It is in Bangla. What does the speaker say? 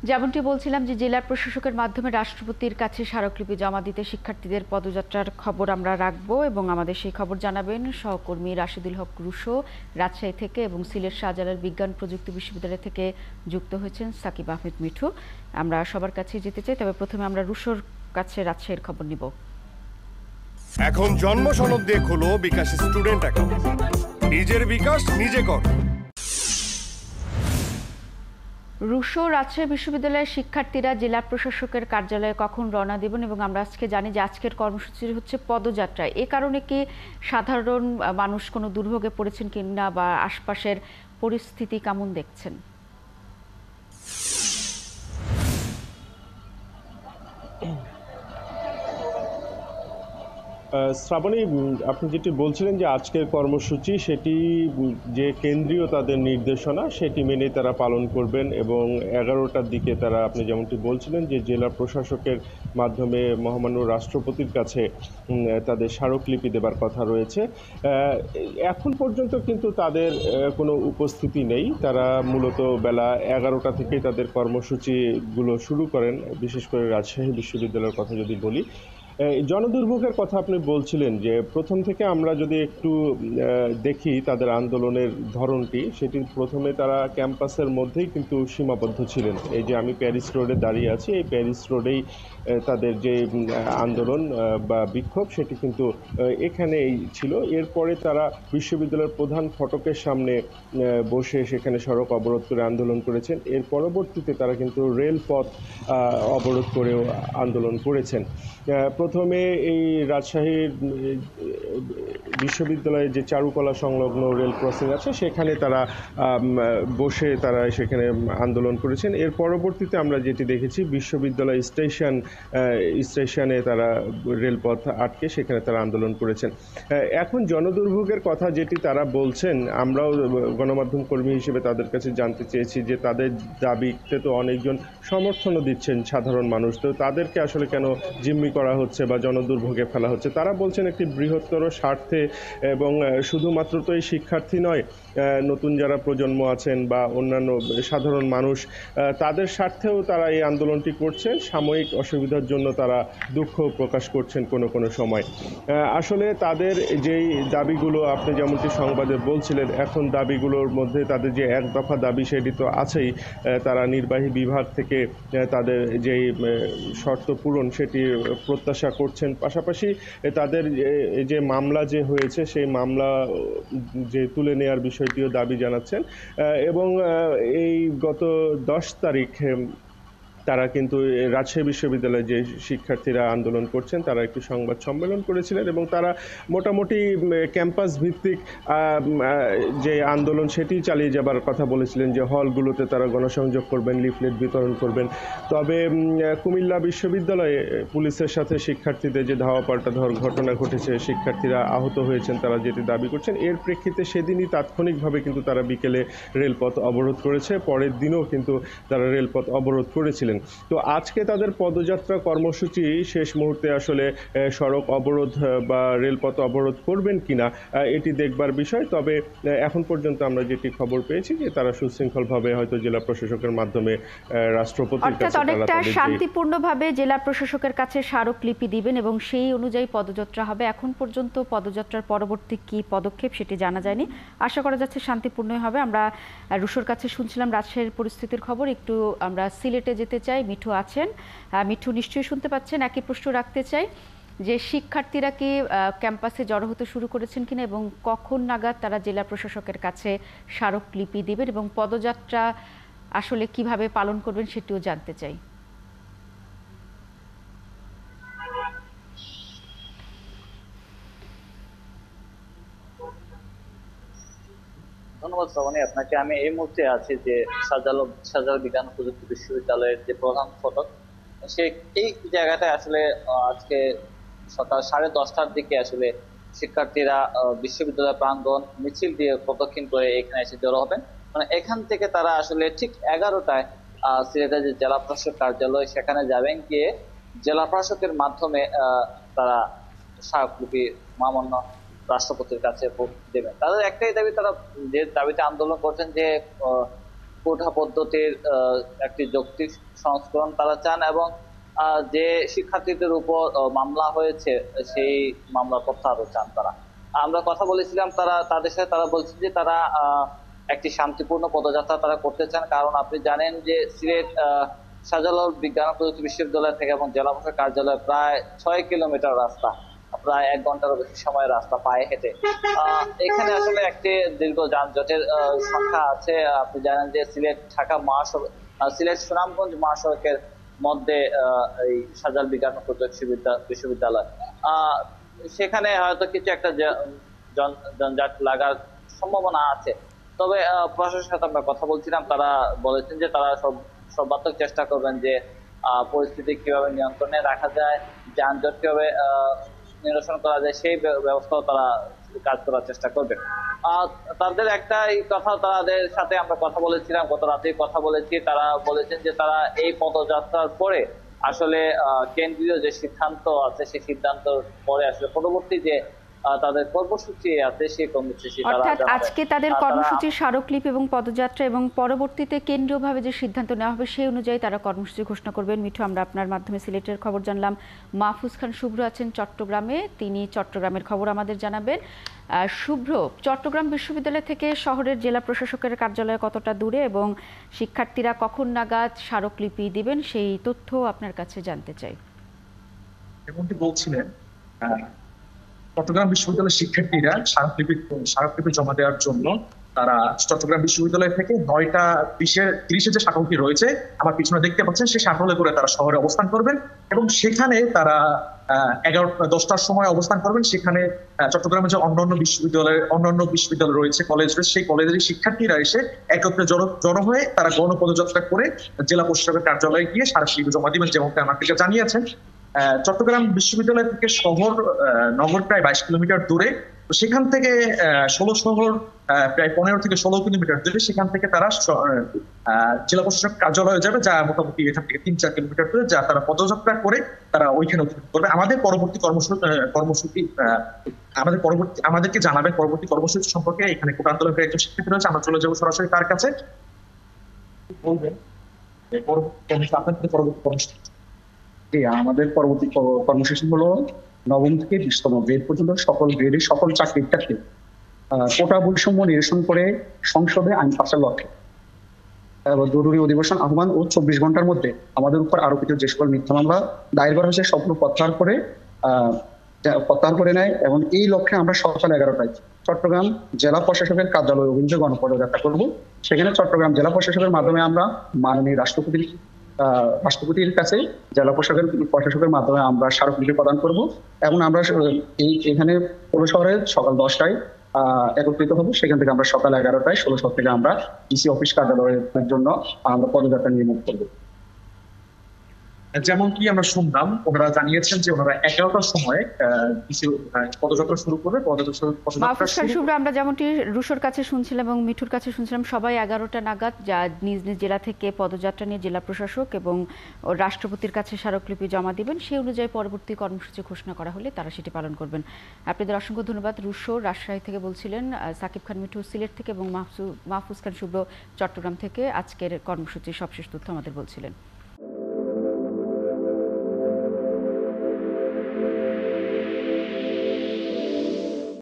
যেমনটি বলছিলাম যে জেলা প্রশাসকের মাধ্যমে রাষ্ট্রপতির কাছে স্মারকলিপি জমা দিতে শিক্ষার্থীদের পদযাত্রার খবর আমরা রাখবো এবং আমাদের সেই খবর জানাবেন সহকর্মী রাশেদুল হক রুশো রাজশাহী থেকে এবং সিলেট শাহজালাল বিজ্ঞান প্রযুক্তি বিশ্ববিদ্যালয় থেকে যুক্ত হয়েছেন সাকিব আহমেদ মিঠু। আমরা সবার কাছে যেতে চাই, তবে প্রথমে আমরা রুশোর কাছে রাজশাহীর খবর নিব। এখন জন্ম সনদ দিয়ে খোলো বিকাশ স্টুডেন্ট অ্যাকাউন্ট, নিজের বিকাশ নিজে কর। রুশো, রাজশাহী বিশ্ববিদ্যালয়ের শিক্ষার্থীরা জেলা প্রশাসকের কার্যালয়ে কখন রওনা দেবেন এবং আমরা আজকে জানি যে আজকের কর্মসূচি হচ্ছে পদযাত্রা, এ কারণে কি সাধারণ মানুষ কোনো দুর্ভোগে পড়েছেন কিনা বা আশপাশের পরিস্থিতি কেমন দেখছেন? শ্রাবণী, আপনি যেটি বলছিলেন যে আজকের কর্মসূচি সেটি যে কেন্দ্রীয় তাদের নির্দেশনা সেটি মেনে তারা পালন করবেন এবং 11টার দিকে তারা, আপনি যেমনটি বলছিলেন যে জেলা প্রশাসকের মাধ্যমে মহামান্য রাষ্ট্রপতির কাছে তাদের স্মারকলিপি দেবার কথা রয়েছে। এখন পর্যন্ত কিন্তু তাদের কোনো উপস্থিতি নেই। তারা মূলত বেলা 11টা থেকেই তাদের কর্মসূচিগুলো শুরু করেন। বিশেষ করে রাজশাহী বিশ্ববিদ্যালয়ের কথা যদি বলি, জনদুর্ভোগের কথা আপনি বলছিলেন যে প্রথম থেকে আমরা যদি একটু দেখি তাদের আন্দোলনের ধরনটি, সেটি প্রথমে তারা ক্যাম্পাসের মধ্যেই কিন্তু সীমাবদ্ধ ছিলেন। এই যে আমি প্যারিস রোডে দাঁড়িয়ে আছি, এই প্যারিস রোডেই তাদের যে আন্দোলন বা বিক্ষোভ সেটি কিন্তু এখানেই ছিল। এরপরে তারা বিশ্ববিদ্যালয়ের প্রধান ফটকের সামনে বসে সেখানে সড়ক অবরোধ করে আন্দোলন করেছেন। এর পরবর্তীতে তারা কিন্তু রেলপথ অবরোধ করেও আন্দোলন করেছেন। প্রথমে এই রাজশাহীর বিশ্ববিদ্যালয়ে যে চারুকলা সংলগ্ন রেল ক্রসিং আছে সেখানে তারা বসে তারা সেখানে আন্দোলন করেছেন। এর পরবর্তীতে আমরা যেটি দেখেছি, বিশ্ববিদ্যালয় স্টেশনে তারা রেলপথ আটকে সেখানে তারা আন্দোলন করেছেন। এখন জনদুর্ভোগের কথা যেটি তারা বলছেন, আমরাও গণমাধ্যম কর্মী হিসেবে তাদের কাছে জানতে চেয়েছি যে তাদের দাবিতে তো অনেকজন সমর্থনও দিচ্ছেন সাধারণ মানুষ, তো তাদেরকে আসলে কেন জিম্মি করা হচ্ছে বা জনদুর্ভোগে ফেলা হচ্ছে। তারা বলছেন একটি বৃহত্তর স্বার্থে এবং শুধুমাত্র তো এই শিক্ষার্থী নয়, নতুন যারা প্রজন্ম আছেন বা অন্যান্য সাধারণ মানুষ, তাদের স্বার্থেও তারা এই আন্দোলনটি করছেন। সাময়িক অসুবিধার জন্য তারা দুঃখ প্রকাশ করছেন কোনো সময়। আসলে তাদের যেই দাবিগুলো আপনি যেমনটি সংবাদে বলছিলেন, এখন দাবিগুলোর মধ্যে তাদের যে এক দফা দাবি সেটি তো আছেই। তারা নির্বাহী বিভাগ থেকে তাদের যেই শর্ত পূরণ সেটি প্রত্যাশা করছেন। পাশাপাশি তাদের যে মামলা যে হয়েছে সেই মামলা যে তুলে নেওয়ার বিষয়টিও দাবি জানাচ্ছেন। এবং এই গত 10 তারিখ তারা কিন্তু রাজশাহী বিশ্ববিদ্যালয়ে যে শিক্ষার্থীরা আন্দোলন করছেন তারা একটি সংবাদ সম্মেলন করেছিলেন এবং তারা মোটামুটি ক্যাম্পাস ভিত্তিক যে আন্দোলন সেটি চালিয়ে যাবার কথা বলেছিলেন, যে হলগুলোতে তারা গণসংযোগ করবেন, লিফলেট বিতরণ করবেন। তবে কুমিল্লা বিশ্ববিদ্যালয়ে পুলিশের সাথে শিক্ষার্থীদের যে ধাওয়া পাল্টা ঘটনা ঘটেছে, শিক্ষার্থীরা আহত হয়েছেন, তারা যেটি দাবি করছেন, এর প্রেক্ষিতে সেদিনই তাৎক্ষণিকভাবে কিন্তু তারা বিকেলে রেলপথ অবরোধ করেছে। পরের দিনও কিন্তু তারা রেলপথ অবরোধ করেছিলেন। তো আজকে তাদের পদযাত্রা কর্মসূচি শেষ মুহূর্তে আসলে সড়ক অবরোধ বা রেলপথ অবরোধ করবেন কিনা এটি দেখবার বিষয়। তবে এখন পর্যন্ত আমরা যেটি খবর পেয়েছি যে তারা সুশৃঙ্খলভাবে হয়তো জেলা প্রশাসকের মাধ্যমে রাষ্ট্রপতির কাছে অনেকটা শান্তিপূর্ণভাবে জেলা প্রশাসকের কাছে স্মারকলিপি দিবেন এবং সেই অনুযায়ী পদযাত্রা হবে। এখন পর্যন্ত পদযাত্রার পরবর্তী কি পদক্ষেপ সেটি জানা যায়নি। আশা করা যাচ্ছে শান্তিপূর্ণই হবে। আমরা রুশোর কাছে শুনছিলাম রাজশাহীর পরিস্থিতির খবর। একটু আমরা সিলেটে যেতে চাই। মিঠু আছেন, মিঠু নিশ্চয়ই শুনতে পাচ্ছেন। একই প্রশ্ন রাখতে চাই যে শিক্ষার্থীরা কি ক্যাম্পাসে জড়ো হতে শুরু করেছেন কিনা এবং কখন নাগাদ তারা জেলা প্রশাসকের কাছে স্মারকলিপি দিবেন এবং পদযাত্রা আসলে কিভাবে পালন করবেন সেটিও জানতে চাই। ধন্যবাদ শ্রাবণী আপনাকে। আমি এই মুহূর্তে আছি যে শাহজালাল বিজ্ঞান প্রযুক্তি বিশ্ববিদ্যালয়ের যে প্রধান ফটক, এই জায়গাটায় আসলে আজকে সকাল 10:30টার দিকে আসলে শিক্ষার্থীরা বিশ্ববিদ্যালয় প্রাঙ্গণ মিছিল দিয়ে প্রদক্ষিণ করে এখানে এসে জড়ো হবেন। মানে এখান থেকে তারা আসলে ঠিক 11টায় সিলেটের যে জেলা প্রশাসক কার্যালয় সেখানে যাবেন, গিয়ে জেলা প্রশাসকের মাধ্যমে তারা স্মারকলিপি মহামান্য রাষ্ট্রপতির কাছে দেবেন। তাদের একটাই দাবি, তারা যে দাবিতে আন্দোলন করছেন যে কোটা পদ্ধতির একটি যৌক্তিক সংস্করণ তারা চান, এবং যে শিক্ষার্থীদের উপর মামলা হয়েছে সেই মামলা প্রত্যাহারও চান তারা। আমরা কথা বলেছিলাম তাদের সাথে, তারা বলছে যে তারা একটি শান্তিপূর্ণ পদযাত্রা তারা করতে চান, কারণ আপনি জানেন যে সিলেট শাহজালাল বিজ্ঞান ও প্রযুক্তি বিশ্ববিদ্যালয় থেকে এবং জেলা প্রশাসক কার্যালয় প্রায় 6 কিলোমিটার রাস্তা, প্রায় 1 ঘন্টারও বেশি সময়ের রাস্তা পায়ে হেঁটে। এখানে আসলে একটি দীর্ঘ যানজটের সংখ্যা আছে। আপনি জানেন যে সিলেট ঢাকা মহাসড়ক, সিলেট সুনামগঞ্জ মহাসড়কের মধ্যে এই শাহজালাল বিজ্ঞান ও প্রযুক্তি বিশ্ববিদ্যালয়, সেখানে হয়তো কিছু একটা যানজট লাগার সম্ভাবনা আছে। তবে প্রশাসনের সাথে আমরা কথা বলছিলাম, তারা বলেছেন যে তারা সর্বাত্মক চেষ্টা করবেন যে পরিস্থিতি কিভাবে নিয়ন্ত্রণে রাখা যায়, যানজট কিভাবে নিরসন করা যায় সেই ব্যবস্থাও তারা কাজ করার চেষ্টা করবে। তাদের একটাই কথা, তাদের সাথে আমরা কথা বলেছিলাম, গত রাতেই কথা বলেছি, তারা বলেছেন যে তারা এই পদযাত্রার পরে আসলে কেন্দ্রীয় যে সিদ্ধান্ত আছে সেই সিদ্ধান্ত পরে আসলে পরবর্তী যে তাদের কর্মসূচি আছে সেই কর্মসূচি অর্থাৎ আজকে তাদের কর্মসূচির স্মারকলিপি এবং পদযাত্রা এবং পরবর্তীতে কেন্দ্রীয়ভাবে যে সিদ্ধান্ত নেওয়া হবে সেই অনুযায়ী তারা কর্মসূচি ঘোষণা করবেন। মিঠু, আমরা আপনার মাধ্যমে সিলেটের খবর জানলাম। মাহফুজ খান শুভ্র আছেন চট্টগ্রামে, তিনি চট্টগ্রামের খবর আমাদের জানাবেন। শুভ্র, চট্টগ্রাম বিশ্ববিদ্যালয় থেকে শহরের জেলা প্রশাসকের কার্যালয় কতটা দূরে এবং শিক্ষার্থীরা কখন নাগাদ স্মারকলিপি দিবেন সেই তথ্য আপনার কাছে জানতে চাই। যেমনটি বলছিলেন, চট্টগ্রাম বিশ্ববিদ্যালয়ের শিক্ষার্থীরা স্মারকলিপি জমা দেওয়ার জন্য তারা চট্টগ্রাম বিশ্ববিদ্যালয় থেকে 9:20-30 যে শাটলটি রয়েছে আমার পিছনে দেখতে পাচ্ছেন, সেই শাটলে করে তারা শহরে অবস্থান করবেন এবং সেখানে তারা 10টার সময় অবস্থান করবেন। সেখানে চট্টগ্রামে যে অন্যান্য বিশ্ববিদ্যালয় রয়েছে, কলেজ রয়েছে, সেই কলেজের শিক্ষার্থীরা এসে একত্রে জড়ো হয়ে তারা গণপদযাত্রা করে জেলা প্রশাসকের কার্যালয়ে গিয়ে স্মারকলিপি জমা দিবেন, যেমনটা আমাকে জানিয়েছেন। চট্টগ্রাম বিশ্ববিদ্যালয় থেকে নগর প্রায় 22 কিলোমিটার দূরে, তো সেখান থেকে 16 শহর প্রায় 15 থেকে 16 কিলোমিটার দূরে, সেখান থেকে তারা জেলা প্রশাসক কার্যালয়ে যাবে, যা মোটামুটি এখান থেকে 3-4 কিলোমিটার দূরে, যা তারা পদযাত্রা করে তারা ওইখানে করবে। আমাদের পরবর্তী কর্মসূচি আমাদেরকে জানাবেন পরবর্তী কর্মসূচি সম্পর্কে। এখানে কোটা আন্দোলনের একজন শিক্ষার্থী রয়েছে, আমরা চলে যাবো সরাসরি তার কাছে। বলবেন আপনাদের পরবর্তী কর্মসূচি? আমাদের পরবর্তী কর্মসূচি হলো 9ম থেকে 20তম গ্রেড পর্যন্ত সকল গ্রেডের সকল চাকরিটাকে কোটা বৈষম্য নিরসন করে সংসদে আইন পাশের লক্ষ্যে জরুরি অধিবেশন আহ্বান ও 24 ঘন্টার মধ্যে আমাদের উপর আরোপিত যে সকল মিথ্যা মামলা দায়ের করা হয়েছে সবগুলো প্রত্যাহার করে নেয়। এবং এই লক্ষ্যে আমরা সকাল 11টায় চট্টগ্রাম জেলা প্রশাসকের কার্যালয়ে অভিযোগ গণপদযাত্রা করব। সেখানে চট্টগ্রাম জেলা প্রশাসকের মাধ্যমে আমরা মাননীয় রাষ্ট্রপতির কাছে জেলা প্রশাসকের মাধ্যমে আমরা স্মারকলিপি প্রদান করব এবং আমরা এখানে পৌর শহরে সকাল 10টায় একত্রিত হব। সেখান থেকে আমরা সকাল 11টায় 16 থেকে আমরা ডিসি অফিস কার্যালয়ের জন্য আমরা পদযাত্রা নিয়ে মুখ করবো। যেমন কি আমরা শুনলাম, ওনারা জানিয়েছেন যে ওনারা 11টার সময় পদযাত্রা শুরু করবে। মাহফুজ খান শুভ্র, আমরা যেমনটি রুশোর কাছে শুনছিলাম এবং মিঠুর কাছে শুনছিলাম, সবাই 11টা নাগাদ যা নিজ নিজ জেলা থেকে পদযাত্রা নিয়ে জেলা প্রশাসক এবং রাষ্ট্রপতির কাছে স্মারকলিপি জমা দিবেন। সেই অনুযায়ী পরবর্তী কর্মসূচি ঘোষণা করা হলে তারা সেটি পালন করবেন। আপনাদের অসংখ্য ধন্যবাদ। রুশো রাজশাহী থেকে বলছিলেন, সাকিব খান মিঠু সিলেট থেকে এবং মাহফুজ খান শুভ্র চট্টগ্রাম থেকে আজকের কর্মসূচির সবশেষ তথ্য আমাদের বলছিলেন।